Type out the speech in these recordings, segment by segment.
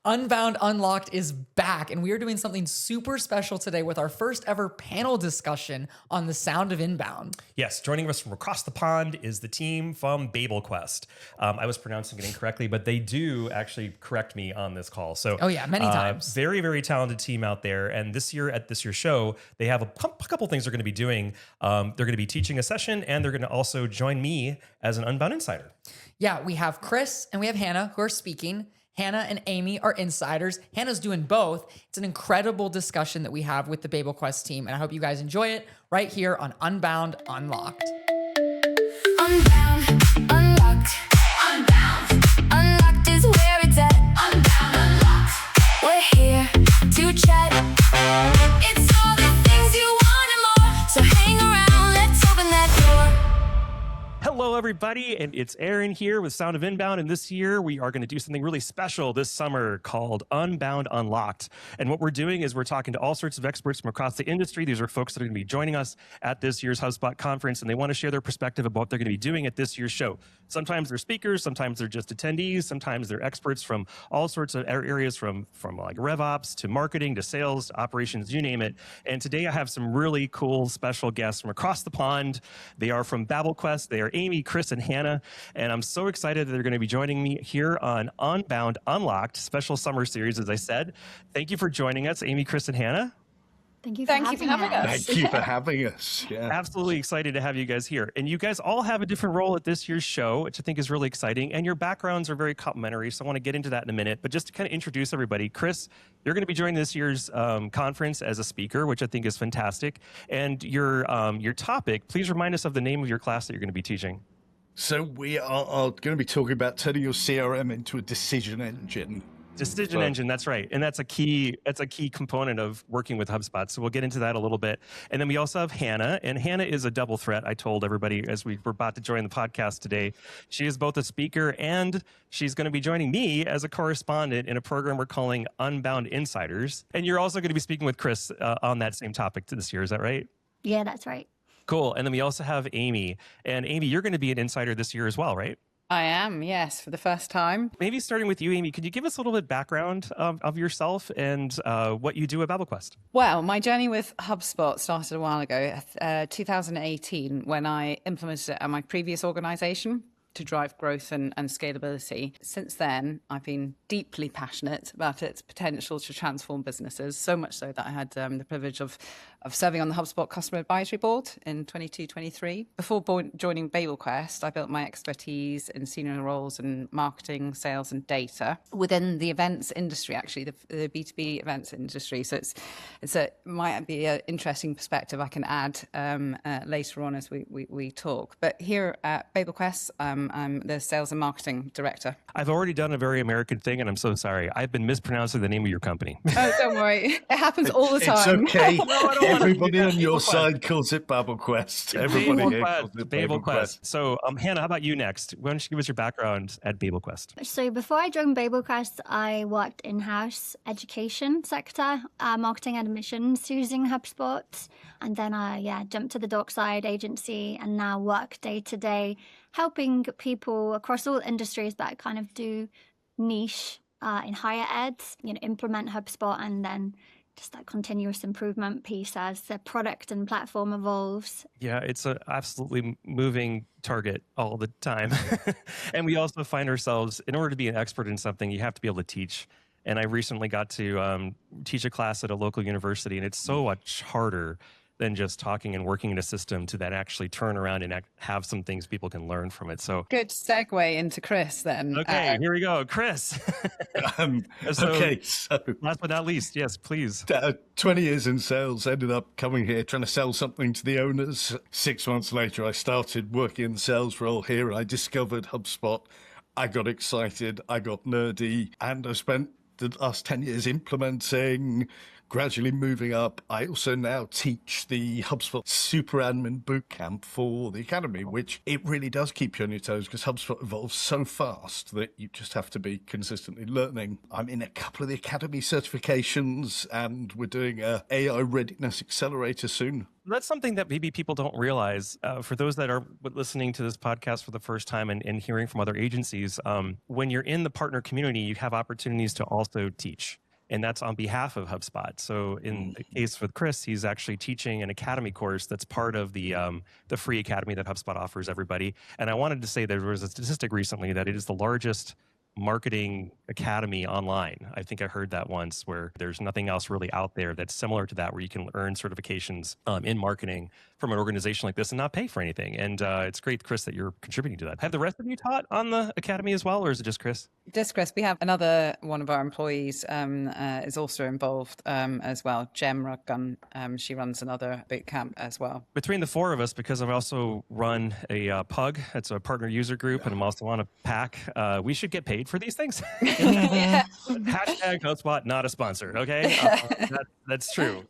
Unbound Unlocked is back, and we are doing something super special today with our first ever panel discussion on the sound of inbound. Yes, joining us from across the pond is the team from BabelQuest. I was pronouncing it incorrectly, but they do actually correct me on this call. So, many times. Very, very talented team out there. And this year at this year's show, they have a couple things they're going to be doing. They're going to be teaching a session, and they're going to also join me as an Unbound Insider. Yeah, we have Chris and we have Hannah who are speaking. Hannah and Amy are insiders. Hannah's doing both. It's an incredible discussion that we have with the BabelQuest team, and I hope you guys enjoy it right here on Unbound Unlocked. Unbound, unlocked. Unbound, unlocked is where it's at. Unbound, unlocked. We're here to chat. It's all the things you want and more. So hang around, let's open that door. Hello, everybody, and it's Aaron here with Sound of Inbound, and this year we are going to do something really special this summer called Unbound Unlocked. And what we're doing is we're talking to all sorts of experts from across the industry. These are folks that are going to be joining us at this year's HubSpot conference, and they want to share their perspective about what they're going to be doing at this year's show. Sometimes they're speakers, sometimes they're just attendees, sometimes they're experts from all sorts of areas from like RevOps to marketing to sales to operations, you name it. And today I have some really cool special guests from across the pond. They are from BabelQuest. They are Amy, Chris, and Hannah, and I'm so excited that they're going to be joining me here on Unbound Unlocked, special summer series, as I said. Thank you for joining us, Amy, Chris, and Hannah. Thank you for having us. Thank you for having us. Yeah. Absolutely excited to have you guys here. And you guys all have a different role at this year's show, which I think is really exciting. And your backgrounds are very complementary, so I want to get into that in a minute. But just to kind of introduce everybody, Chris, you're going to be joining this year's conference as a speaker, which I think is fantastic. And your topic, please remind us of the name of your class that you're going to be teaching. So we are going to be talking about turning your CRM into a decision engine. Decision engine, that's right. And that's a key component of working with HubSpot. So we'll get into that a little bit. And then we also have Hannah, and Hannah is a double threat. I told everybody as we were about to join the podcast today, she is both a speaker and she's going to be joining me as a correspondent in a program we're calling Unbound Insiders. And you're also going to be speaking with Chris on that same topic this year. Is that right? Yeah, that's right. Cool. And then we also have Amy. And Amy, you're going to be an insider this year as well, right? I am, yes, for the first time. Maybe starting with you, Amy, could you give us a little bit background of yourself and what you do at BabelQuest? Well, my journey with HubSpot started a while ago, 2018, when I implemented it at my previous organization to drive growth and scalability. Since then, I've been deeply passionate about its potential to transform businesses, so much so that I had the privilege of serving on the HubSpot Customer Advisory Board in 22-23. Before joining BabelQuest, I built my expertise in senior roles in marketing, sales, and data within the events industry, actually, the B2B events industry. So it might be an interesting perspective I can add later on as we talk. But here at BabelQuest, I'm the sales and marketing director. I've already done a very American thing, and I'm so sorry. I've been mispronouncing the name of your company. Oh, don't worry. It happens all the time. It's okay. Everybody on your side calls it BabelQuest. Everybody here calls it BabelQuest. So, Hannah, how about you next? Why don't you give us your background at BabelQuest? So before I joined BabelQuest, I worked in-house education sector, marketing and admissions using HubSpot. And then I jumped to the Dockside agency and now work day to day, helping people across all industries that kind of do niche in higher ed, implement HubSpot and then just that continuous improvement piece as the product and platform evolves. Yeah, it's an absolutely moving target all the time. And we also find ourselves, in order to be an expert in something, you have to be able to teach. And I recently got to teach a class at a local university, and it's so much harder than just talking and working in a system to then actually turn around and have some things people can learn from it. So good segue into Chris then. Okay, here we go. Chris. So last but not least, yes, please. 20 years in sales, ended up coming here trying to sell something to the owners. 6 months later, I started working in the sales role here. I discovered HubSpot. I got excited. I got nerdy. And I spent the last 10 years implementing, gradually moving up. I also now teach the HubSpot Super Admin Bootcamp for the Academy, which it really does keep you on your toes because HubSpot evolves so fast that you just have to be consistently learning. I'm in a couple of the Academy certifications, and we're doing a AI Readiness Accelerator soon. That's something that maybe people don't realize. For those that are listening to this podcast for the first time and hearing from other agencies, when you're in the partner community, you have opportunities to also teach. And that's on behalf of HubSpot. So in the case with Chris, he's actually teaching an academy course that's part of the free academy that HubSpot offers everybody. And I wanted to say there was a statistic recently that it is the largest marketing academy online. I think I heard that once, where there's nothing else really out there that's similar to that, where you can earn certifications in marketing from an organization like this and not pay for anything. And it's great, Chris, that you're contributing to that. Have the rest of you taught on the academy as well, or is it just Chris? Just Chris. We have another one of our employees is also involved as well. Jem Ruggun. She runs another boot camp as well. Between the four of us, because I've also run a PUG, it's a partner user group, and I'm also on a PAC, we should get paid for these things. Hashtag HubSpot, not a sponsor. Okay, that's true.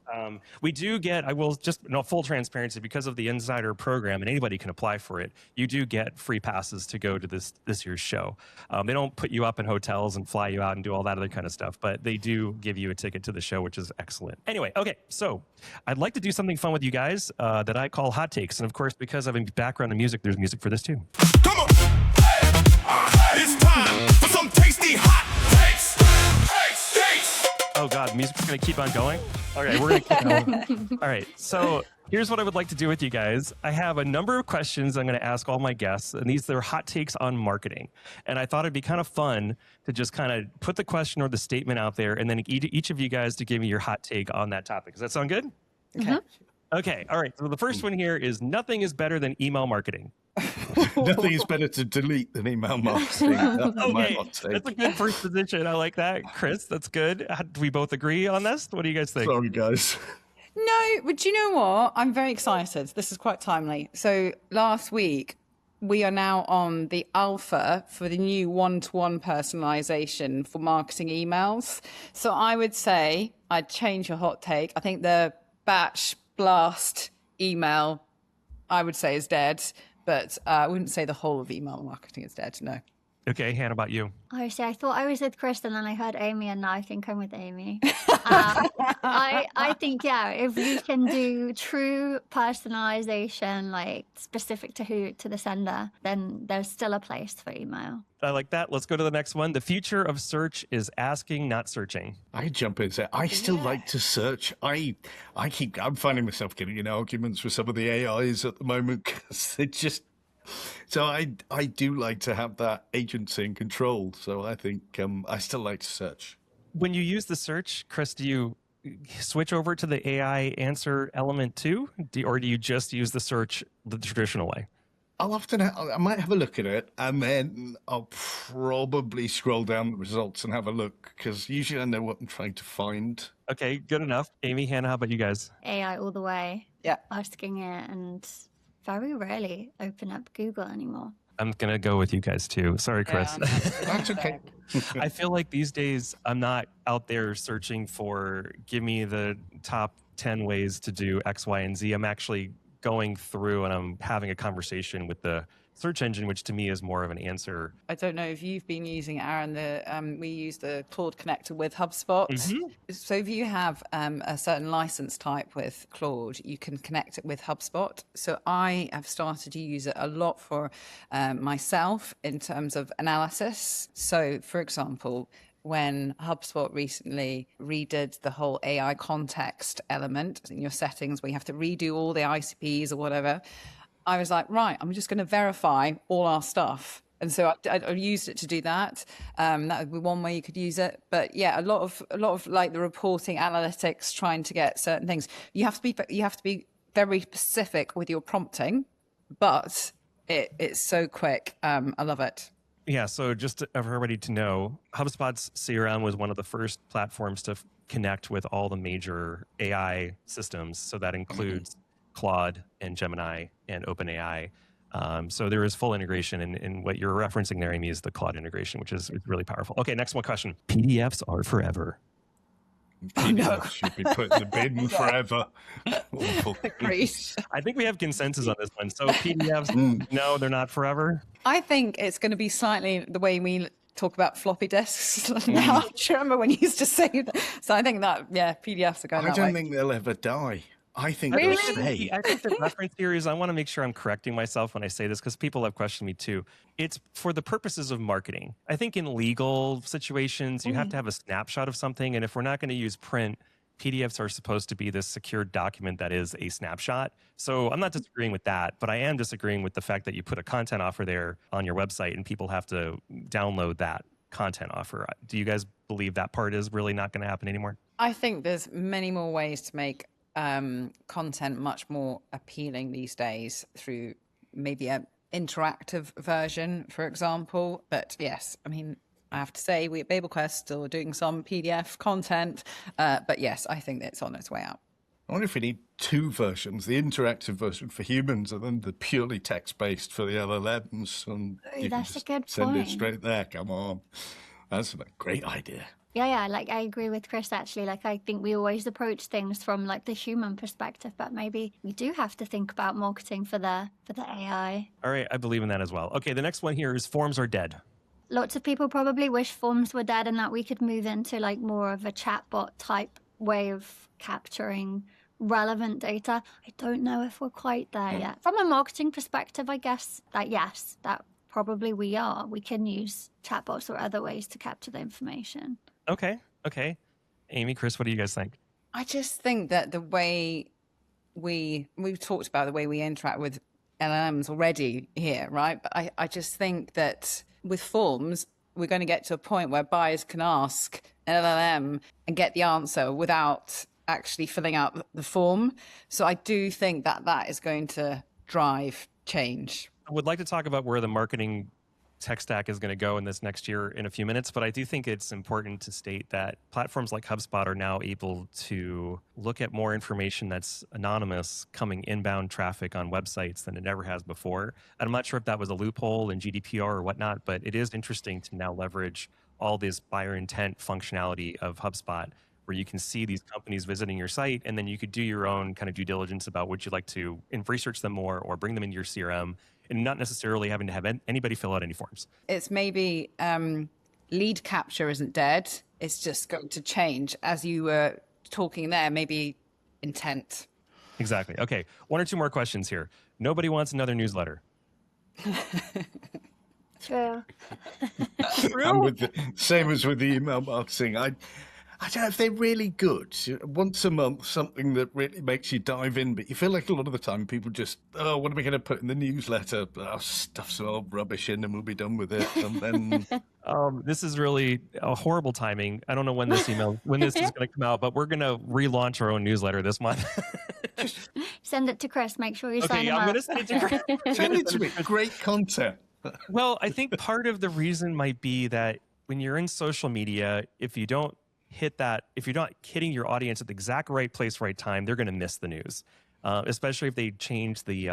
We do get. I will just full transparency, because of the insider program, and anybody can apply for it. You do get free passes to go to this year's show. They don't put you up in hotels and fly you out and do all that other kind of stuff, but they do give you a ticket to the show, which is excellent. Anyway, okay, so I'd like to do something fun with you guys that I call hot takes, and of course, because I have a background in music, there's music for this too. Come on. It's time for some tasty hot takes. Oh God, music's gonna keep on going. All right, we're gonna keep going. All right, so here's what I would like to do with you guys. I have a number of questions I'm gonna ask all my guests, and these are hot takes on marketing. And I thought it'd be kind of fun to just kind of put the question or the statement out there, and then each of you guys to give me your hot take on that topic. Does that sound good? Okay. Okay, all right. So the first one here is nothing is better than email marketing. Nothing is better to delete than email marketing. That's my Okay, hot take. that's a good first position. I like that. Chris, that's good. Do we both agree on this? What do you guys think? Sorry, guys. No, but do you know what? I'm very excited. This is quite timely. So last week, we are now on the alpha for the new one-to-one personalization for marketing emails. So I would say I'd change your hot take. I think the batch blast email, I would say, is dead, but I wouldn't say the whole of email marketing is dead. No. Okay, Hannah, about you? Honestly, I thought I was with Chris, and then I heard Amy, and now I think I'm with Amy. I think, yeah, if you can do true personalization, like specific to the sender, then there's still a place for email. I like that. Let's go to the next one. The future of search is asking, not searching. I jump in and say, I still like to search. I'm finding myself getting in arguments with some of the AIs at the moment because it just. So I do like to have that agency and control. So I think I still like to search. When you use the search, Chris, do you switch over to the AI answer element too? Or do you just use the search the traditional way? I might have a look at it, and then I'll probably scroll down the results and have a look, because usually I know what I'm trying to find. Okay, good enough. Amy, Hannah, how about you guys? AI all the way. Yeah. Asking it, and very rarely open up Google anymore. I'm going to go with you guys too. Sorry, Chris. That's okay. I feel like these days I'm not out there searching for, give me the top 10 ways to do X, Y, and Z. I'm actually going through and I'm having a conversation with the search engine, which to me is more of an answer. I don't know if you've been using, Aaron, we use the Claude connector with HubSpot. Mm-hmm. So if you have a certain license type with Claude, you can connect it with HubSpot. So I have started to use it a lot for myself in terms of analysis. So for example, when HubSpot recently redid the whole AI context element in your settings, where you have to redo all the ICPs or whatever, I was like, right, I'm just going to verify all our stuff. And so I used it to do that. That would be one way you could use it. But yeah, a lot of like the reporting, analytics, trying to get certain things. You have to be very specific with your prompting, but it's so quick. I love it. Yeah, so just for everybody to know, HubSpot's CRM was one of the first platforms to connect with all the major AI systems. So that includes Claude and Gemini and OpenAI. So there is full integration, and what you're referencing there, Amy, is the Claude integration, which is really powerful. Okay, next one question. PDFs are forever. PDF should be put in the bin forever. Awful. Agreed. I think we have consensus on this one. So PDFs, no, they're not forever. I think it's going to be slightly the way we talk about floppy disks now. Do you remember when you used to say that? So I think that, yeah, PDFs are going I that don't way. think they'll ever die. I think Really? they'll stay. I think the reference here is I want to make sure I'm correcting myself when I say this because people have questioned me too. It's for the purposes of marketing. I think in legal situations, you have to have a snapshot of something. And if we're not going to use print, PDFs are supposed to be this secured document that is a snapshot. So I'm not disagreeing with that, but I am disagreeing with the fact that you put a content offer there on your website and people have to download that content offer. Do you guys believe that part is really not going to happen anymore? I think there's many more ways to make content much more appealing these days through maybe an interactive version, for example. But yes, I mean, I have to say we at BabelQuest still are doing some PDF content. But yes, I think it's on its way out. I wonder if we need two versions, the interactive version for humans and then the purely text-based for the LLMs. And you can That's a just good send it point. straight there. Come on. That's a great idea. Yeah, like I agree with Chris actually. Like I think we always approach things from like the human perspective, but maybe we do have to think about marketing for the AI. All right, I believe in that as well. Okay, the next one here is forms are dead. Lots of people probably wish forms were dead and that we could move into like more of a chatbot type way of capturing relevant data. I don't know if we're quite there yet. From a marketing perspective, I guess that yes, that probably we are. We can use chatbots or other ways to capture the information. Okay. Amy, Chris, what do you guys think? I just think that the way we've talked about the way we interact with LLMs already here, right? But I just think that with forms, we're going to get to a point where buyers can ask an LLM and get the answer without actually filling out the form. So I do think that that is going to drive change. I would like to talk about where the marketing tech stack is going to go in this next year in a few minutes, but I do think it's important to state that platforms like HubSpot are now able to look at more information that's anonymous coming inbound traffic on websites than it ever has before. And I'm not sure if that was a loophole in GDPR or whatnot, but it is interesting to now leverage all this buyer intent functionality of HubSpot where you can see these companies visiting your site and then you could do your own kind of due diligence about would you like to research them more or bring them into your CRM and not necessarily having to have anybody fill out any forms. It's maybe lead capture isn't dead. It's just going to change as you were talking there, maybe intent. Exactly. Okay. One or two more questions here. Nobody wants another newsletter. True. And with the, same as with the email marketing, I don't know if they're really good. Once a month, something that really makes you dive in, but you feel like a lot of the time people just, oh, what are we going to put in the newsletter? Oh, stuff some old rubbish in and we'll be done with it. And then This is really a horrible timing. I don't know when this is going to come out, but we're going to relaunch our own newsletter this month. Send it to Chris. Make sure you Okay, sign him I'm up. going to send it to Chris. send it to me. Great content. Well, I think part of the reason might be that when you're in social media, if you're not hitting your audience at the exact right place, right time, they're going to miss the news. Especially if they change the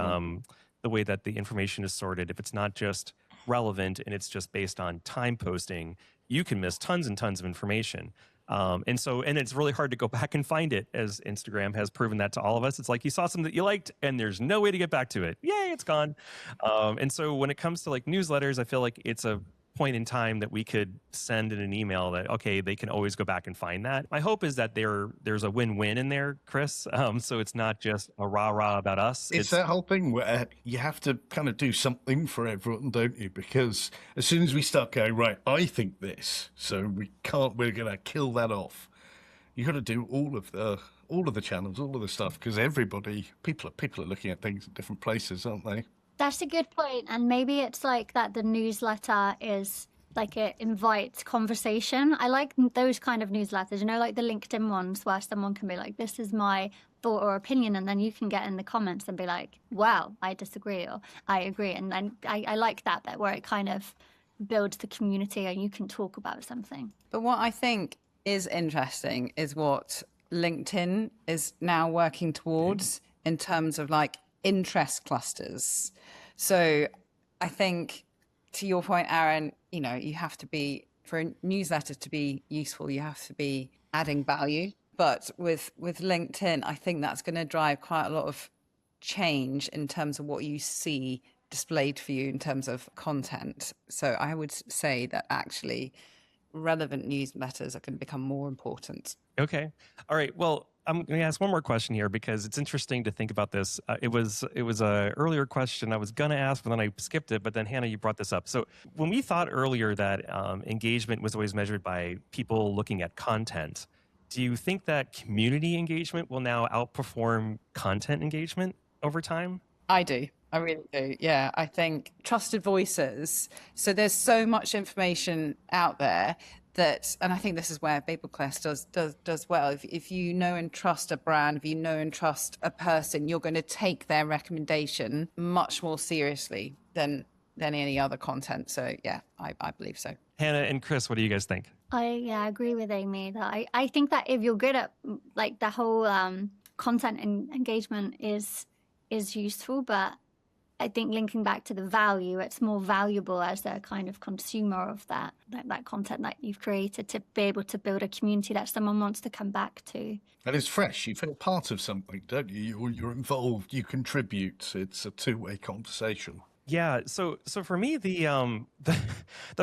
way that the information is sorted. If it's not just relevant and it's just based on time posting, you can miss tons and tons of information. And it's really hard to go back and find it, as Instagram has proven that to all of us. It's like you saw something that you liked and there's no way to get back to it. Yay, it's gone. And so when it comes to like newsletters, I feel like it's a point in time that we could send in an email that, okay, they can always go back and find that. My hope is that there's a win-win in there, Chris. So it's not just a rah-rah about us. It's that whole thing where you have to kind of do something for everyone, don't you? Because as soon as we start going, right, I think this, so we're going to kill that off. You got to do all of the channels, all of the stuff, because people are looking at things in different places, aren't they? That's a good point. And maybe it's like that the newsletter is like it invites conversation. I like those kind of newsletters, you know, like the LinkedIn ones where someone can be like, this is my thought or opinion. And then you can get in the comments and be like, well, I disagree or I agree. And then I like that bit where it kind of builds the community and you can talk about something. But what I think is interesting is what LinkedIn is now working towards in terms of like interest clusters. So I think to your point, Aaron, you have to be, for a newsletter to be useful, you have to be adding value But with LinkedIn, I think that's going to drive quite a lot of change in terms of what you see displayed for you in terms of content. So I would say that actually relevant newsletters are going to become more important. Okay. All right. Well, I'm going to ask one more question here because it's interesting to think about this. It was a earlier question I was going to ask, but then I skipped it. But then Hannah, you brought this up. So when we thought earlier that engagement was always measured by people looking at content, do you think that community engagement will now outperform content engagement over time? I do. I really do. Yeah, I think trusted voices. So there's so much information out there that, and I think this is where BabelQuest does well. If you know and trust a brand, if you know and trust a person, you're going to take their recommendation much more seriously than any other content. So yeah, I believe so. Hannah and Chris, what do you guys think? I agree with Amy that I think that if you're good at like the whole content and engagement is useful, but I think linking back to the value, it's more valuable as a kind of consumer of that content that you've created to be able to build a community that someone wants to come back to. And it's fresh. You feel part of something, don't you? You're involved. You contribute. It's a two-way conversation. Yeah. So for me, the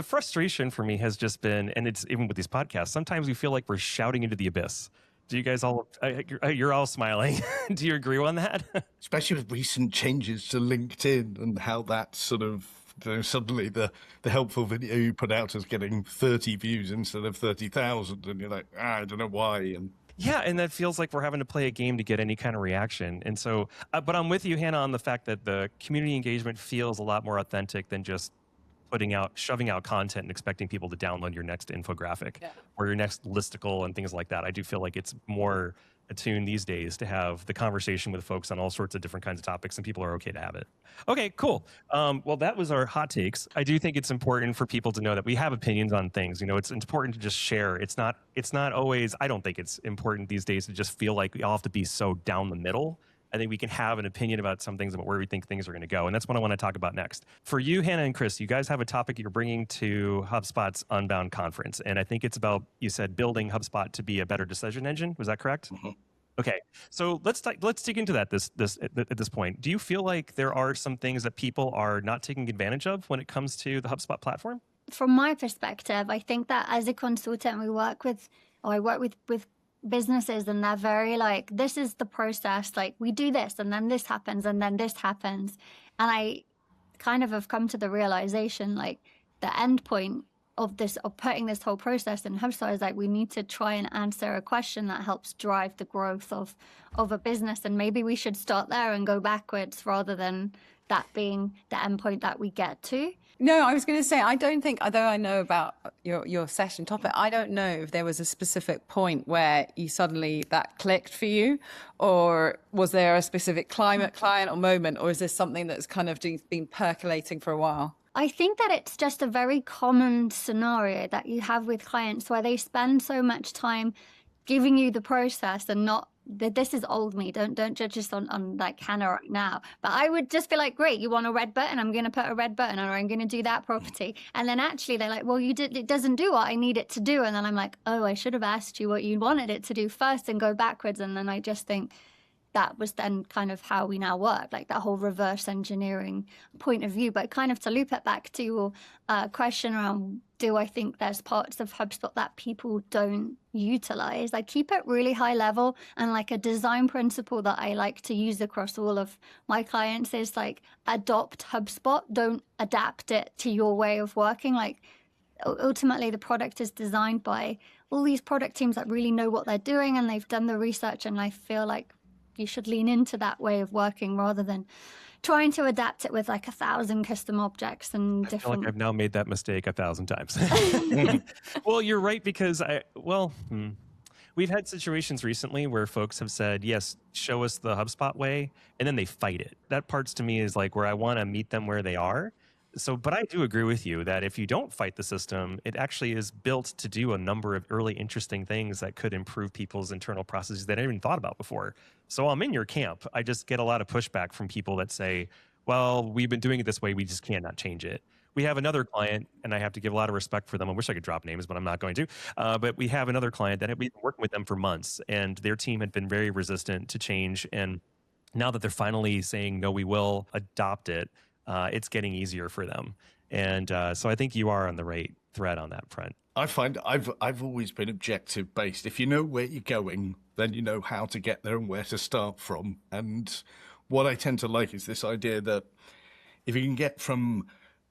frustration for me has just been, and it's even with these podcasts, sometimes we feel like we're shouting into the abyss. Do you guys all, you're all smiling. Do you agree on that? Especially with recent changes to LinkedIn and how that sort of, suddenly the helpful video you put out is getting 30 views instead of 30,000. And you're like, I don't know why. And yeah, and that feels like we're having to play a game to get any kind of reaction. And so, but I'm with you, Hannah, on the fact that the community engagement feels a lot more authentic than just shoving out content and expecting people to download your next infographic or your next listicle and things like that. I do feel like it's more attuned these days to have the conversation with folks on all sorts of different kinds of topics, and people are okay to have it. Okay, cool. Well, that was our hot takes. I do think it's important for people to know that we have opinions on things. You know, it's important to just share. It's not always, I don't think it's important these days to just feel like we all have to be so down the middle. I think we can have an opinion about some things, about where we think things are going to go. And that's what I want to talk about next. For you, Hannah and Chris, you guys have a topic you're bringing to HubSpot's Unbound conference. And I think it's about, you said, building HubSpot to be a better decision engine. Was that correct? Mm-hmm. Okay. So let's dig into that at this point. Do you feel like there are some things that people are not taking advantage of when it comes to the HubSpot platform? From my perspective, I think that as a consultant, I work with businesses, and they're very like, this is the process, like we do this and then this happens and then this happens. And I kind of have come to the realization, like the end point of putting this whole process in HubSpot is like, we need to try and answer a question that helps drive the growth of a business. And maybe we should start there and go backwards rather than that being the end point that we get to. No, I was going to say, I don't think, although I know about your session topic, I don't know if there was a specific point where you suddenly that clicked for you, or was there a specific client or moment, or is this something that's kind of been percolating for a while? I think that it's just a very common scenario that you have with clients where they spend so much time giving you the process and not, this is old me. Don't judge us on like Hannah right now. But I would just be like, great, you want a red button? I'm going to put a red button, or I'm going to do that property. And then actually they're like, well, it doesn't do what I need it to do. And then I'm like, oh, I should have asked you what you wanted it to do first and go backwards. And then I just think that was then kind of how we now work, like that whole reverse engineering point of view. But kind of to loop it back to your question around, do I think there's parts of HubSpot that people don't utilize? I keep it really high level, and like a design principle that I like to use across all of my clients is like, adopt HubSpot, don't adapt it to your way of working. Like ultimately the product is designed by all these product teams that really know what they're doing and they've done the research, and I feel like you should lean into that way of working rather than trying to adapt it with like 1,000 custom objects and different. I feel like I've now made that mistake 1,000 times. Well, you're right, because we've had situations recently where folks have said, yes, show us the HubSpot way, and then they fight it. That part's to me is like where I want to meet them where they are. So, but I do agree with you that if you don't fight the system, it actually is built to do a number of really interesting things that could improve people's internal processes that I hadn't even thought about before. So I'm in your camp. I just get a lot of pushback from people that say, well, we've been doing it this way, we just cannot change it, we have another client, and I have to give a lot of respect for them. I wish I could drop names, but I'm not going to. But we have another client that we've been working with them for months, and their team had been very resistant to change. And now that they're finally saying, no, we will adopt it, it's getting easier for them. And so I think you are on the right thread on that front. I find I've always been objective based. If you know where you're going, then you know how to get there and where to start from. And what I tend to like is this idea that if you can get from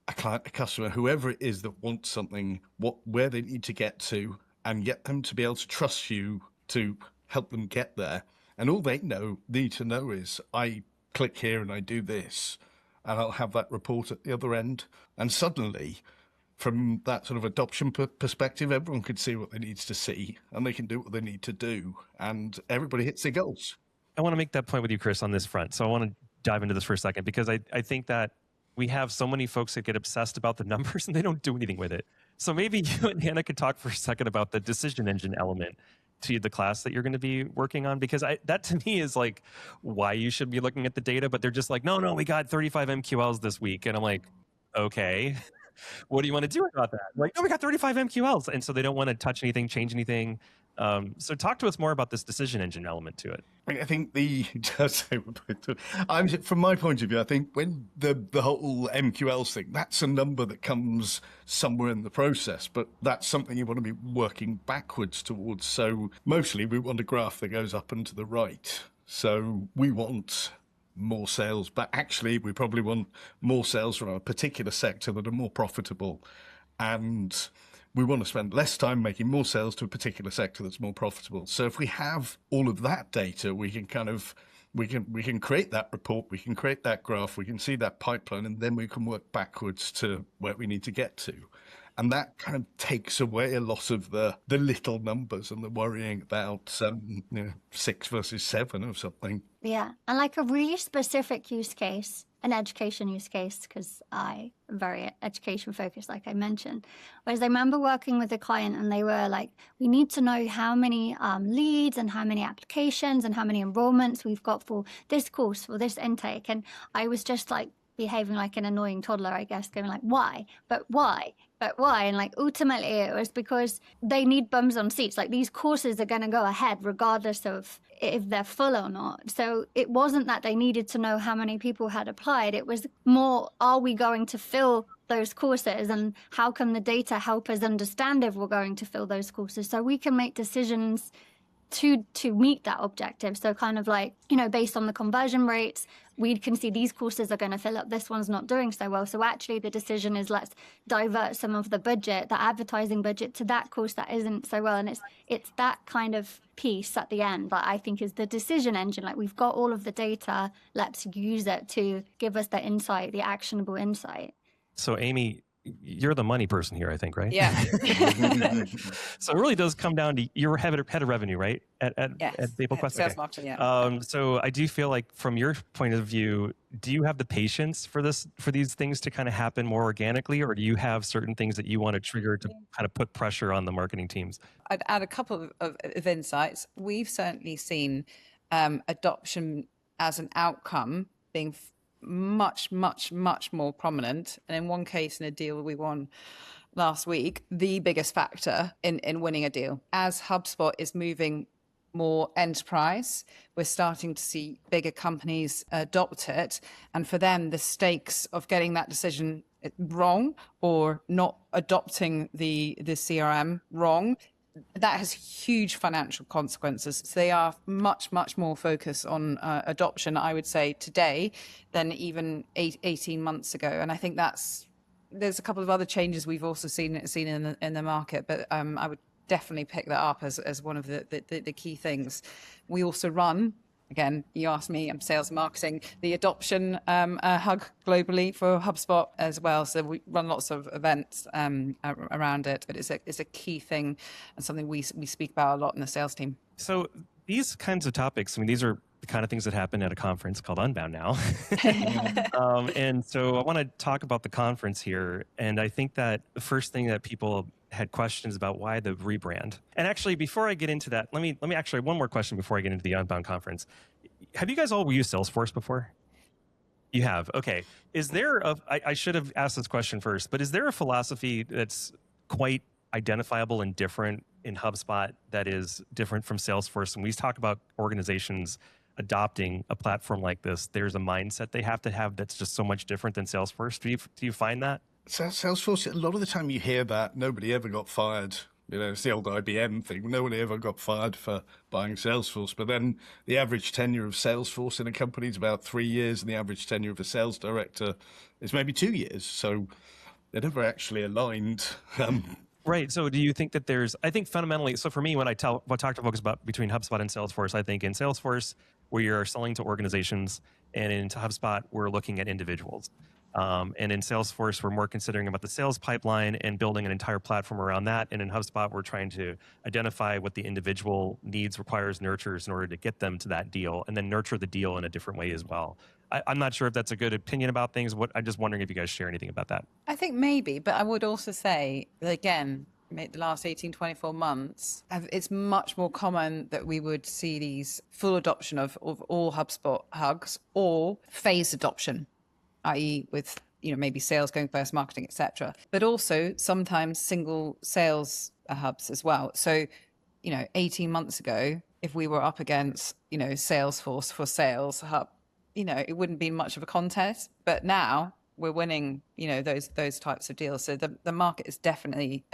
a client, a customer, whoever it is that wants something, where they need to get to, and get them to be able to trust you to help them get there. And all they need to know is I click here and I do this, and I'll have that report at the other end. And suddenly, from that sort of adoption perspective, everyone can see what they need to see, and they can do what they need to do, and everybody hits their goals. I want to make that point with you, Chris, on this front. So I want to dive into this for a second, because I think that we have so many folks that get obsessed about the numbers and they don't do anything with it. So maybe you and Hannah could talk for a second about the decision engine element to the class that you're going to be working on, because that to me is like why you should be looking at the data, but they're just like, no, we got 35 MQLs this week. And I'm like, okay, what do you want to do about that? Like, no, we got 35 MQLs. And so they don't want to touch anything, change anything. So talk to us more about this decision engine element to it. I think from my point of view, I think when the whole MQLs thing, that's a number that comes somewhere in the process, but that's something you want to be working backwards towards. So mostly we want a graph that goes up and to the right. So we want more sales, but actually we probably want more sales from a particular sector that are more profitable, and we want to spend less time making more sales to a particular sector that's more profitable. So if we have all of that data, we can we can create that report, we can create that graph, we can see that pipeline, and then we can work backwards to where we need to get to. And that kind of takes away a lot of the little numbers and the worrying about 6 versus 7 or something. Yeah, and like a really specific use case, an education use case, because I am very education focused, like I mentioned. Whereas I remember working with a client and they were like, we need to know how many leads and how many applications and how many enrollments we've got for this course, for this intake. And I was just like behaving like an annoying toddler, I guess, going like, why? But why? But why? And like ultimately it was because they need bums on seats. Like these courses are going to go ahead regardless of if they're full or not. So it wasn't that they needed to know how many people had applied. It was more, are we going to fill those courses, and how can the data help us understand if we're going to fill those courses so we can make decisions to meet that objective. So kind of like, based on the conversion rates, we can see these courses are going to fill up, this one's not doing so well. So actually the decision is, let's divert some of the budget, the advertising budget, to that course that isn't so well. And it's that kind of piece at the end that I think is the decision engine. Like, we've got all of the data, let's use it to give us the insight, the actionable insight. So Amy, you're the money person here, I think, right? Yeah. So it really does come down to your head of revenue, right? At BabelQuest. Sales marketing, yeah. So I do feel like, from your point of view, do you have the patience for these things to kind of happen more organically, or do you have certain things that you want to trigger to kind of put pressure on the marketing teams? I'd add a couple of insights. We've certainly seen adoption as an outcome being much more prominent, and in one case, in a deal we won last week, the biggest factor in winning a deal. As HubSpot is moving more enterprise, we're starting to see bigger companies adopt it, and for them the stakes of getting that decision wrong or not adopting the CRM wrong, that has huge financial consequences. So they are much more focused on adoption, I would say, today than even 18 months ago. And I think there's a couple of other changes we've also seen in the market, but I would definitely pick that up as one of the key things. We also run, again, you asked me, I'm sales and marketing, the adoption hug globally for HubSpot as well. So we run lots of events around it, but it's a key thing and something we speak about a lot in the sales team. So these kinds of topics, I mean, these are the kind of things that happen at a conference called Unbound now. And so I want to talk about the conference here. And I think that the first thing that people had questions about, why the rebrand. And actually, before I get into that, let me actually, one more question before I get into the Unbound conference. Have you guys all used Salesforce before? You have. Okay. Is there I should have asked this question first, but is there a philosophy that's quite identifiable and different in HubSpot that is different from Salesforce? When we talk about organizations adopting a platform like this, there's a mindset they have to have that's just so much different than Salesforce. Do you find that? Salesforce, a lot of the time you hear that nobody ever got fired. You know, it's the old IBM thing. Nobody ever got fired for buying Salesforce. But then the average tenure of Salesforce in a company is about 3 years, and the average tenure of a sales director is maybe 2 years. So they're never actually aligned. Right. So do you think that I think fundamentally, so for me, when I talk to folks about between HubSpot and Salesforce, I think in Salesforce, we are selling to organizations, and into HubSpot, we're looking at individuals. And in Salesforce, we're more considering about the sales pipeline and building an entire platform around that. And in HubSpot, we're trying to identify what the individual needs, requires, nurtures in order to get them to that deal, and then nurture the deal in a different way as well. I'm not sure if that's a good opinion about things. I'm just wondering if you guys share anything about that. I think maybe, but I would also say that again, the last 18, 24 months, it's much more common that we would see these full adoption of all HubSpot hugs or phased adoption, i.e. with maybe sales going first, marketing, etc. But also sometimes single sales hubs as well. So 18 months ago, if we were up against Salesforce for Sales Hub, it wouldn't be much of a contest. But now we're winning those types of deals. So the market is definitely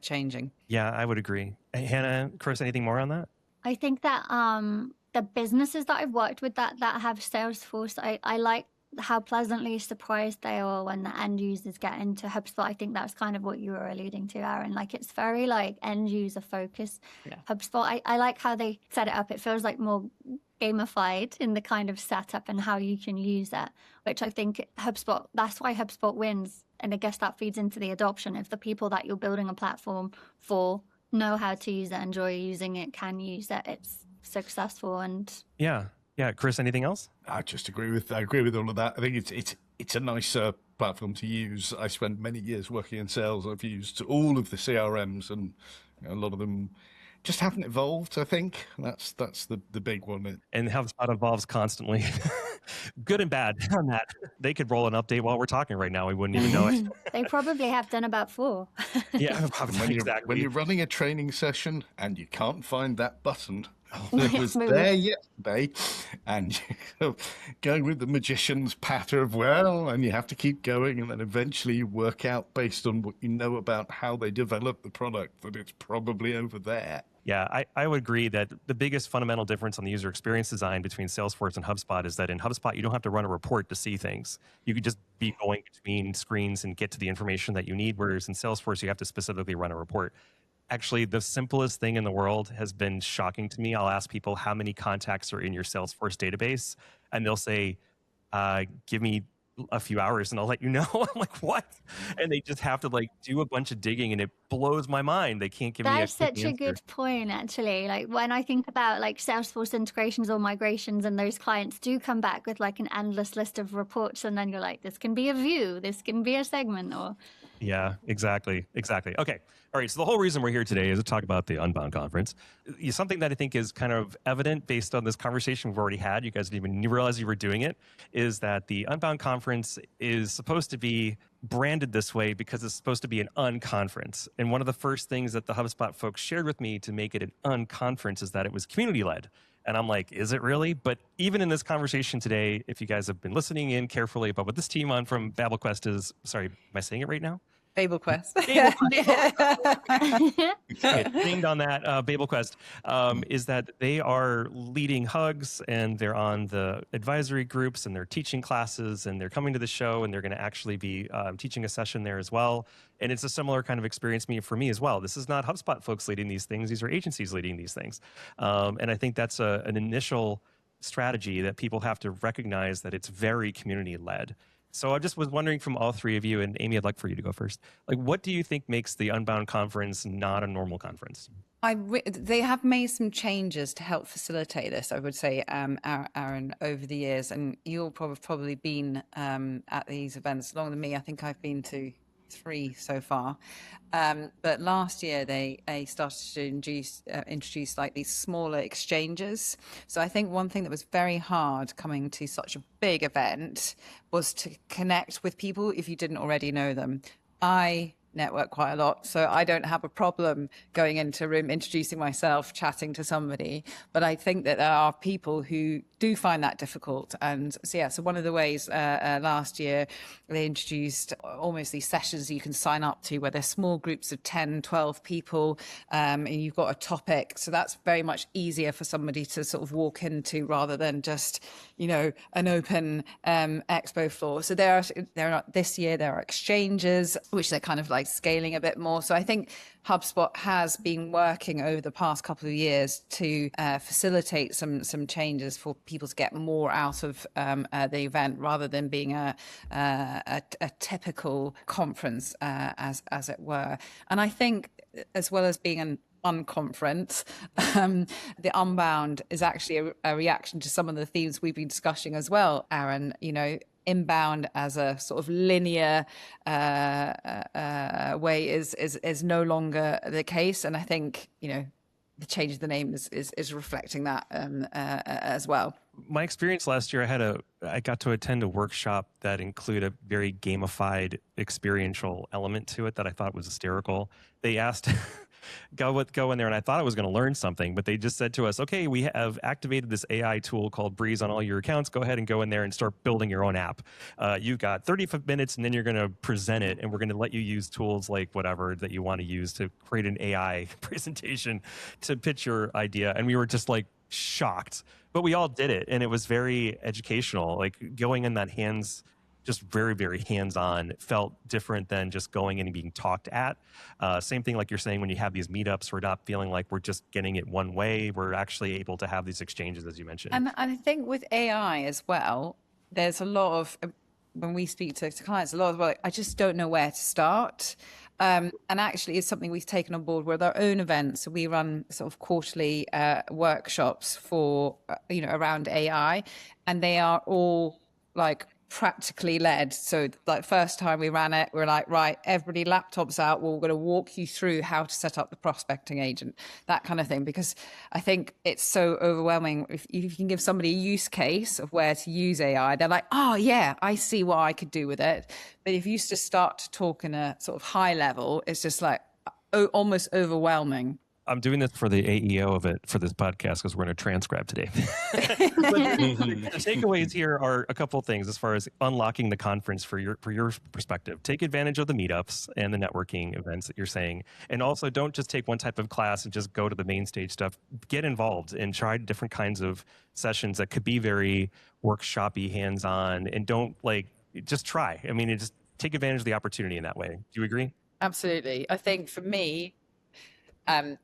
changing. Yeah, I would agree. Hannah, Chris, anything more on that? I think that the businesses that I've worked with that have Salesforce, I like how pleasantly surprised they are when the end users get into HubSpot. I think that's kind of what you were alluding to, Aaron. Like, it's very like end user focused. Yeah. HubSpot, I like how they set it up. It feels like more gamified in the kind of setup and how you can use it, which I think HubSpot, that's why HubSpot wins. And I guess that feeds into the adoption. If the people that you're building a platform for know how to use it, enjoy using it, can use it, it's successful. And Yeah. Chris, anything else? I agree with all of that. I think it's a nicer platform to use. I spent many years working in sales. I've used all of the CRMs, and a lot of them just haven't evolved. I think that's the big one. And HubSpot evolves constantly, good and bad on that. They could roll an update while we're talking right now. We wouldn't even know it. they probably have done about 4. Yeah, When you're running a training session and you can't find that button, it was there yesterday, and you're going with the magician's patter of and you have to keep going, and then eventually you work out based on what you know about how they develop the product that it's probably over there. Yeah, I would agree that the biggest fundamental difference on the user experience design between Salesforce and HubSpot is that in HubSpot, you don't have to run a report to see things. You could just be going between screens and get to the information that you need, whereas in Salesforce, you have to specifically run a report. Actually, the simplest thing in the world has been shocking to me. I'll ask people how many contacts are in your Salesforce database, and they'll say, give me a few hours and I'll let you know. I'm like, what? And they just have to do a bunch of digging, and it blows my mind. They can't give me That's such a good point, actually. Like, when I think about Salesforce integrations or migrations, and those clients do come back with an endless list of reports, and then you're like, this can be a view, this can be a segment, or... Yeah, exactly. Okay. All right. So the whole reason we're here today is to talk about the Unbound conference. Something that I think is kind of evident based on this conversation we've already had, you guys didn't even realize you were doing it, is that the Unbound conference is supposed to be branded this way because it's supposed to be an unconference. And one of the first things that the HubSpot folks shared with me to make it an unconference is that it was community-led. And I'm like, is it really? But even in this conversation today, if you guys have been listening in carefully about what this team on from BabelQuest is, sorry, am I saying it right now? BabelQuest. Dinged on that, BabelQuest, is that they are leading hugs, and they're on the advisory groups, and they're teaching classes, and they're coming to the show, and they're going to actually be teaching a session there as well. And it's a similar kind of experience for me as well. This is not HubSpot folks leading these things. These are agencies leading these things. And I think that's an initial strategy that people have to recognize, that it's very community-led. So I just was wondering from all three of you, and Amy, I'd like for you to go first. What do you think makes the Unbound conference not a normal conference? They have made some changes to help facilitate this, I would say, Aaron, over the years. And you'll probably been at these events longer than me. I think I've been to 3 so far. But last year they started to introduce like these smaller exchanges. So I think one thing that was very hard coming to such a big event was to connect with people if you didn't already know them. I network quite a lot, so I don't have a problem going into a room, introducing myself, chatting to somebody. But I think that there are people who do find that difficult. And so one of the ways last year they introduced almost these sessions you can sign up to where there's small groups of 10, 12 people, and you've got a topic. So that's very much easier for somebody to sort of walk into rather than just, an open expo floor. So this year there are exchanges, which they're kind of like scaling a bit more. So I think HubSpot has been working over the past couple of years to facilitate some changes for people to get more out of the event rather than being a typical conference, as it were. And I think, as well as being an unconference, the Unbound is actually a reaction to some of the themes we've been discussing as well, Aaron. Inbound as a sort of linear way is no longer the case, and I think the change of the name is reflecting that as well. My experience last year, I got to attend a workshop that included a very gamified experiential element to it that I thought was hysterical. They asked go in there, and I thought I was going to learn something, but they just said to us, okay, we have activated this AI tool called Breeze on all your accounts. Go ahead and go in there and start building your own app. You've got 35 minutes, and then you're going to present it, and we're going to let you use tools like whatever that you want to use to create an AI presentation to pitch your idea. And we were just like shocked, but we all did it, and it was very educational. Like going in that just very, very hands-on, felt different than just going in and being talked at. Same thing like you're saying when you have these meetups, we're not feeling like we're just getting it one way. We're actually able to have these exchanges, as you mentioned. And I think with AI as well, there's a lot of, when we speak to clients, a lot of like, I just don't know where to start. And actually it's something we've taken on board with our own events. So we run sort of quarterly workshops for, around AI, and they are all like practically led. So like first time we ran it, we're like, right, everybody laptops out, we're going to walk you through how to set up the prospecting agent, that kind of thing, because I think it's so overwhelming. If you can give somebody a use case of where to use AI, they're like, oh yeah, I see what I could do with it. But if you just start to talk in a sort of high level, it's just like almost overwhelming. I'm doing this for the AEO of it for this podcast because we're going to transcribe today. The takeaways here are a couple of things as far as unlocking the conference for your perspective. Take advantage of the meetups and the networking events that you're saying, and also don't just take one type of class and just go to the main stage stuff. Get involved and try different kinds of sessions that could be very workshopy, hands-on, and don't just try. I mean, just take advantage of the opportunity in that way. Do you agree? Absolutely. I think for me, I'm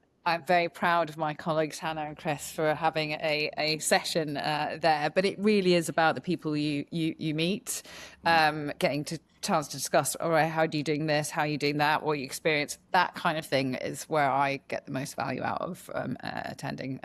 very proud of my colleagues, Hannah and Chris, for having a session there. But it really is about the people you meet, getting to chance to discuss, all right, how are you doing this? How are you doing that? What you experience? That kind of thing is where I get the most value out of attending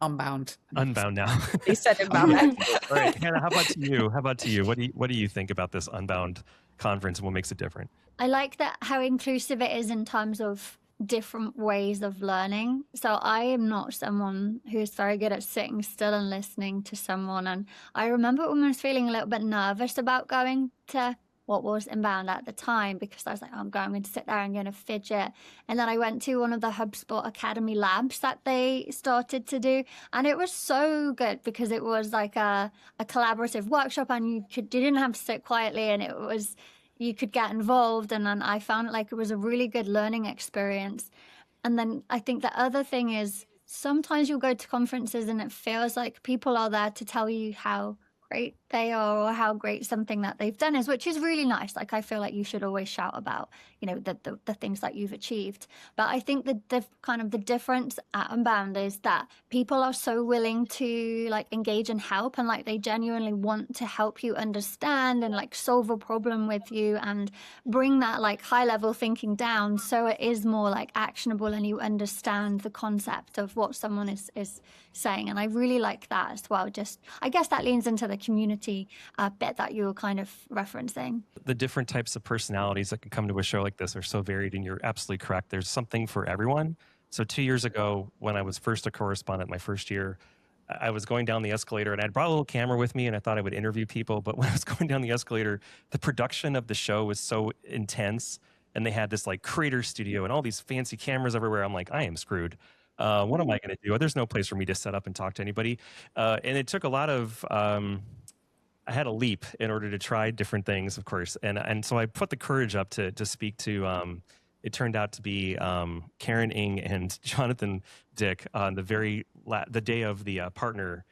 Unbound. Unbound now. He said Unbound. All right, Hannah, how about you? What do you think about this Unbound conference and what makes it different? I like that how inclusive it is in terms of different ways of learning. So I am not someone who's very good at sitting still and listening to someone. And I remember almost feeling a little bit nervous about going to what was Inbound at the time, because I was like, oh, I'm going to sit there, I'm going to fidget. And then I went to one of the HubSpot Academy labs that they started to do. And it was so good because it was like a collaborative workshop, and you didn't have to sit quietly, and you could get involved, and then I found like it was a really good learning experience. And then I think the other thing is sometimes you'll go to conferences and it feels like people are there to tell you how great they are or how great something that they've done is, which is really nice. Like I feel like you should always shout about, the things that you've achieved. But I think the kind of the difference at Unbound is that people are so willing to engage and help, and they genuinely want to help you understand and solve a problem with you and bring that high level thinking down so it is more actionable and you understand the concept of what someone is saying. And I really like that as well. Just I guess that leans into the the community bit that you were kind of referencing. The different types of personalities that can come to a show like this are so varied, and you're absolutely correct. There's something for everyone. So 2 years ago, when I was first a correspondent, my first year, I was going down the escalator and I brought a little camera with me and I thought I would interview people. But when I was going down the escalator, the production of the show was so intense, and they had this like creator studio and all these fancy cameras everywhere. I'm like, I am screwed. What am I going to do? There's no place for me to set up and talk to anybody. And it took a lot of, I had a leap in order to try different things, of course. And so I put the courage up to speak to, it turned out to be Karen Ng and Jonathan Dick on the day of the partner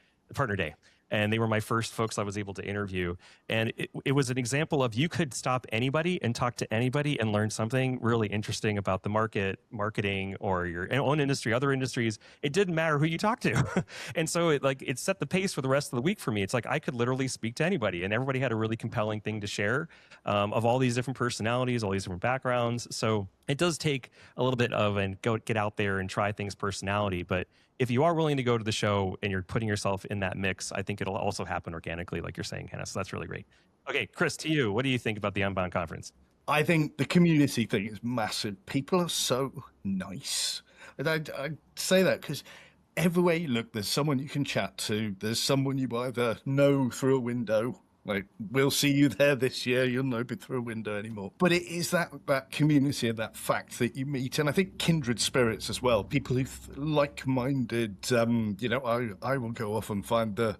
day. And they were my first folks I was able to interview. And it was an example of you could stop anybody and talk to anybody and learn something really interesting about the marketing, or your own industry, other industries. It didn't matter who you talked to. And so it set the pace for the rest of the week for me. It's like I could literally speak to anybody, and everybody had a really compelling thing to share of all these different personalities, all these different backgrounds. So it does take a little bit of get out there and try things personality. But if you are willing to go to the show and you're putting yourself in that mix, I think it'll also happen organically, like you're saying, Hannah. So that's really great. Okay, Chris, to you, what do you think about the Unbound conference? I think the community thing is massive. People are so nice. And I say that because everywhere you look, there's someone you can chat to. There's someone you either know through a window. Like, we'll see you there this year. You'll not be through a window anymore. But it is that community and that fact that you meet. And I think kindred spirits as well. People who like-minded, I will go off and find the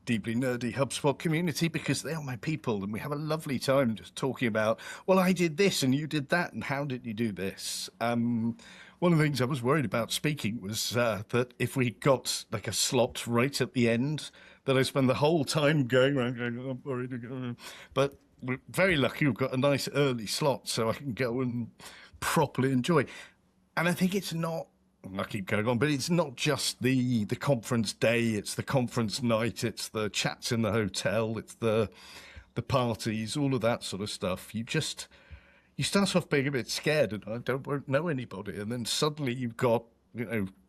deeply nerdy HubSpot community because they are my people. And we have a lovely time just talking about, well, I did this and you did that. And how did you do this? One of the things I was worried about speaking was that if we got like a slot right at the end, that I spend the whole time going around going, oh, I'm worried to go. But we're very lucky we've got a nice early slot so I can go and properly enjoy. And I think it's not, I keep going on, but it's not just the conference day, it's the conference night, it's the chats in the hotel, it's the parties, all of that sort of stuff. You start off being a bit scared and I won't know anybody. And then suddenly you've got,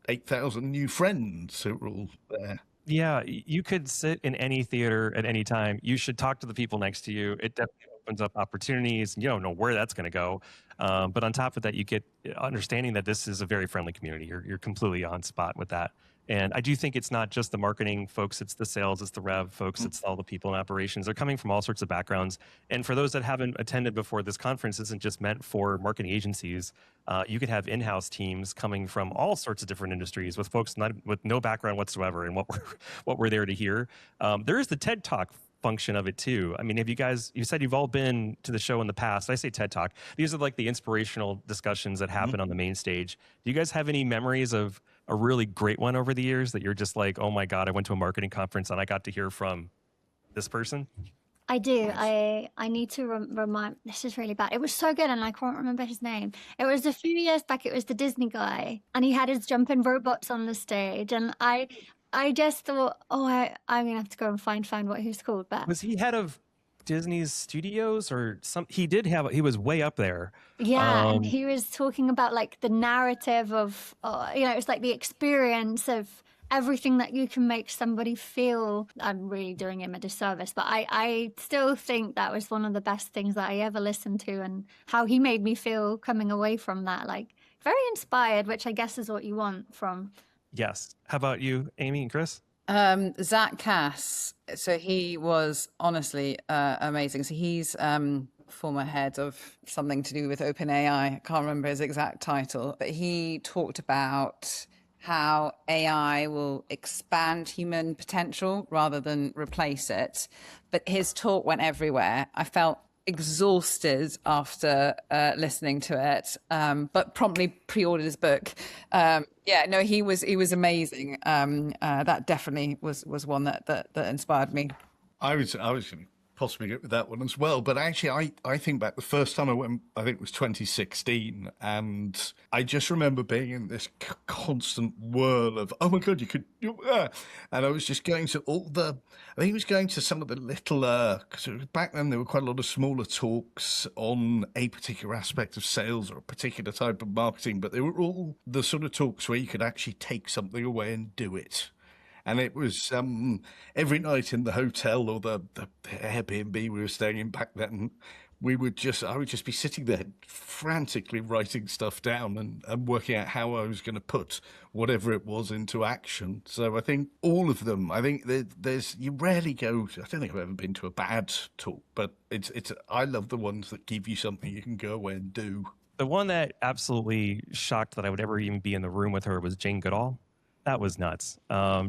8,000 new friends who are all there. Yeah, you could sit in any theater at any time. You should talk to the people next to you. It definitely opens up opportunities. You don't know where that's going to go. But on top of that, you get understanding that this is a very friendly community. You're completely on spot with that. And I do think it's not just the marketing folks, it's the sales, it's the rev folks, it's all the people in operations. They're coming from all sorts of backgrounds. And for those that haven't attended before, this conference isn't just meant for marketing agencies. You could have in-house teams coming from all sorts of different industries with folks with no background whatsoever and what we're there to hear. There is the TED Talk function of it too. I mean, you said you've all been to the show in the past. I say TED Talk. These are like the inspirational discussions that happen on the main stage. Do you guys have any memories of a really great one over the years that you're just like, oh my God, I went to a marketing conference and I got to hear from this person? I do. I need to remind, this is really bad. It was so good and I can't remember his name. It was a few years back. It was the Disney guy and he had his jumping robots on the stage. And I just thought, I'm going to have to go and find what he was called. But was he head of Disney's studios or some? He was way up there. Yeah, and he was talking about like the narrative of, it's like the experience of everything that you can make somebody feel. I'm really doing him a disservice, but I still think that was one of the best things that I ever listened to, and how he made me feel coming away from that, like very inspired, which I guess is what you want from. Yes. How about you, Amy and Chris? Zach Cass. So he was honestly amazing. So he's former head of something to do with OpenAI. I can't remember his exact title, but he talked about how AI will expand human potential rather than replace it. But his talk went everywhere. I felt exhausted after listening to it, but promptly pre-ordered his book. He was amazing. That definitely was one that inspired me. I was going to possibly get with that one as well, but actually I think back the first time I went, I think it was 2016, and I just remember being in this constant whirl of, oh my God, you could, and I was just going to I think he was going to some of the little, because back then there were quite a lot of smaller talks on a particular aspect of sales or a particular type of marketing, but they were all the sort of talks where you could actually take something away and do it. And it was every night in the hotel or the Airbnb we were staying in back then, I would just be sitting there frantically writing stuff down and working out how I was going to put whatever it was into action. So I think all of them, I think you rarely go, I don't think I've ever been to a bad talk, but I love the ones that give you something you can go away and do. The one that absolutely shocked that I would ever even be in the room with her was Jane Goodall. That was nuts,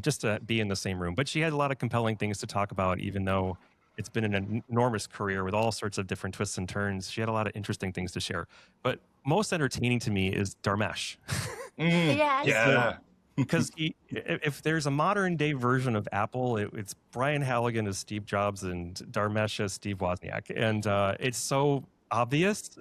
just to be in the same room. But she had a lot of compelling things to talk about, even though it's been an enormous career with all sorts of different twists and turns. She had a lot of interesting things to share. But most entertaining to me is Dharmesh. Yes. Yeah. Because if there's a modern day version of Apple, it's Brian Halligan as Steve Jobs and Dharmesh as Steve Wozniak. And it's so obvious.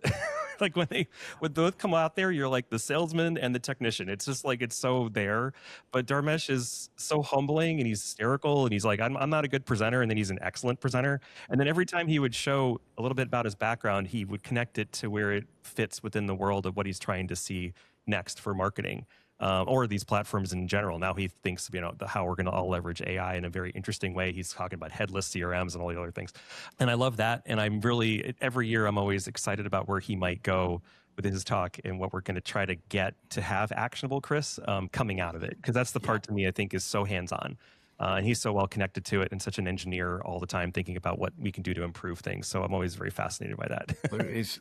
Like when they would both come out there, you're like the salesman and the technician. It's just like, it's so there. But Dharmesh is so humbling and he's hysterical and he's like, I'm not a good presenter. And then he's an excellent presenter. And then every time he would show a little bit about his background, he would connect it to where it fits within the world of what he's trying to see next for marketing. Or these platforms in general. Now he thinks, how we're going to all leverage AI in a very interesting way. He's talking about headless CRMs and all the other things. And I love that. And I'm really, every year, I'm always excited about where he might go with his talk and what we're going to try to get to have actionable, Chris, coming out of it. Because that's the part to me, I think, is so hands-on. And he's so well connected to it and such an engineer all the time thinking about what we can do to improve things. So I'm always very fascinated by that.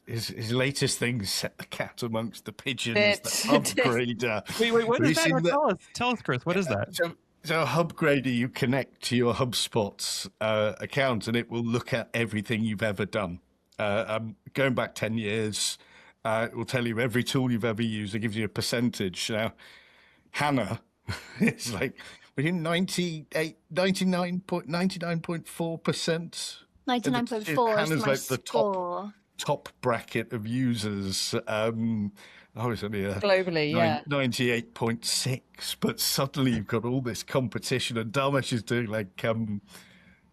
His latest thing set the cat amongst the pigeons. The Hubgrader. Wait, what is that? that? Tell us, Chris, what is that? So Hubgrader, you connect to your HubSpot's account and it will look at everything you've ever done. Going back 10 years, it will tell you every tool you've ever used. It gives you a percentage. Now, Hannah is like... Within 99.4%. 99.4 Hannah's is my like the score. top bracket of users. It's only Globally, 98.6. But suddenly you've got all this competition, and Dharmesh is doing like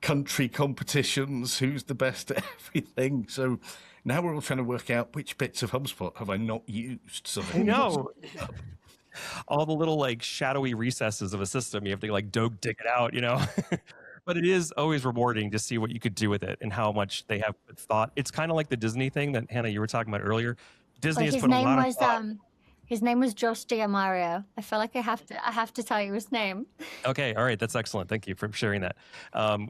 country competitions. Who's the best at everything? So now we're all trying to work out which bits of HubSpot have I not used. So I know. All the little like shadowy recesses of a system, you have to like dig it out, But it is always rewarding to see what you could do with it and how much they have thought. It's kind of like the Disney thing that Hannah, you were talking about earlier. Disney has put a lot of thought. His name was Josh D'Amario. I feel like I have to tell you his name. Okay, all right, that's excellent. Thank you for sharing that.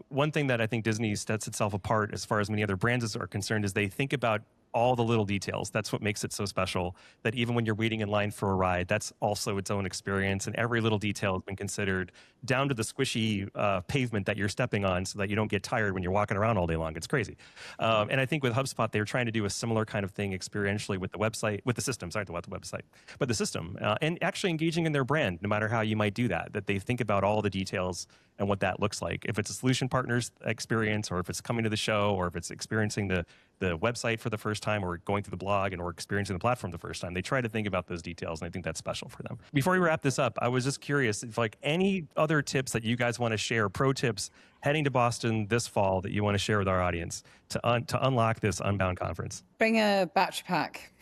One thing that I think Disney sets itself apart as far as many other brands are concerned is they think about all the little details. That's what makes it so special, that even when you're waiting in line for a ride, that's also its own experience. And every little detail has been considered down to the squishy pavement that you're stepping on so that you don't get tired when you're walking around all day long. It's crazy. And I think with HubSpot, they're trying to do a similar kind of thing experientially with the website, with the system, sorry, not the website, but the system, and actually engaging in their brand, no matter how you might do that they think about all the details and what that looks like. If it's a solution partner's experience, or if it's coming to the show, or if it's experiencing the website for the first time, or going through the blog or experiencing the platform the first time, they try to think about those details, and I think that's special for them. Before we wrap this up, I was just curious if like any other tips that you guys want to share, pro tips heading to Boston this fall that you want to share with our audience to unlock this Unbound conference. Bring a battery pack.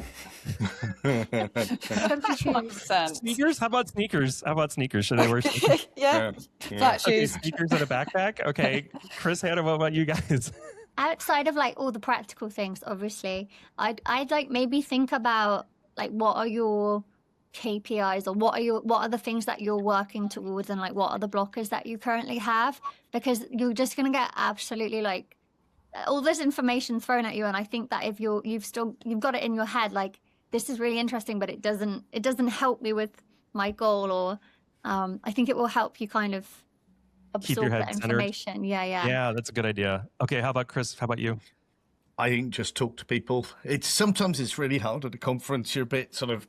100%. Sneakers? How about sneakers? Should I wear sneakers? Yeah. Flat Okay, shoes. sneakers and a backpack? Okay. Chris, Hannah, what about you guys? Outside of like all the practical things, obviously, I'd like maybe think about like what are your KPIs, or what are the things that you're working towards, and like what are the blockers that you currently have, because you're just gonna get absolutely like all this information thrown at you. And I think that if you've got it in your head like this is really interesting, but it doesn't help me with my goal, or I think it will help you kind of Keep your absorb head that centered. information. Yeah, that's a good idea. Okay, how about Chris? How about you? I think just talk to people. Sometimes it's really hard at a conference. You're a bit sort of,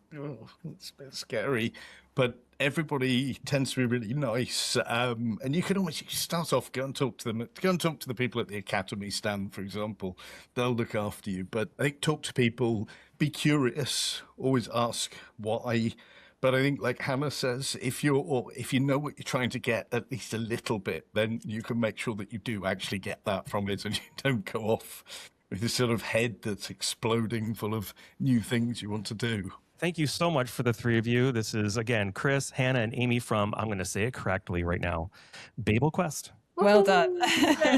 it's a bit scary, but everybody tends to be really nice. And you can almost start off, go and talk to them. Go and talk to the people at the Academy stand, for example. They'll look after you. But I think talk to people, be curious, always ask why. But I think, like Hannah says, if you know what you're trying to get at least a little bit, then you can make sure that you do actually get that from it, and you don't go off with this sort of head that's exploding full of new things you want to do. Thank you so much for the three of you. This is, again, Chris, Hannah, and Amy from, I'm going to say it correctly right now, BabelQuest. Well done.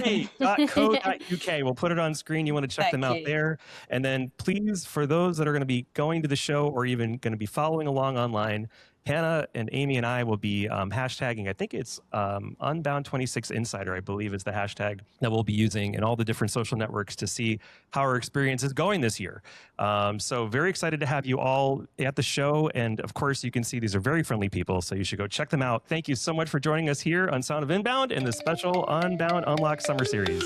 Yay.co.uk. We'll put it on screen. You want to check Thank them out you. there. And then please, for those that are going to be going to the show or even going to be following along online, Hannah and Amy and I will be hashtagging, I think it's Unbound 26 Insider, I believe is the hashtag that we'll be using in all the different social networks to see how our experience is going this year. So very excited to have you all at the show. And of course, you can see these are very friendly people, so you should go check them out. Thank you so much for joining us here on Sound of Inbound in the special Unbound Unlocked Summer Series.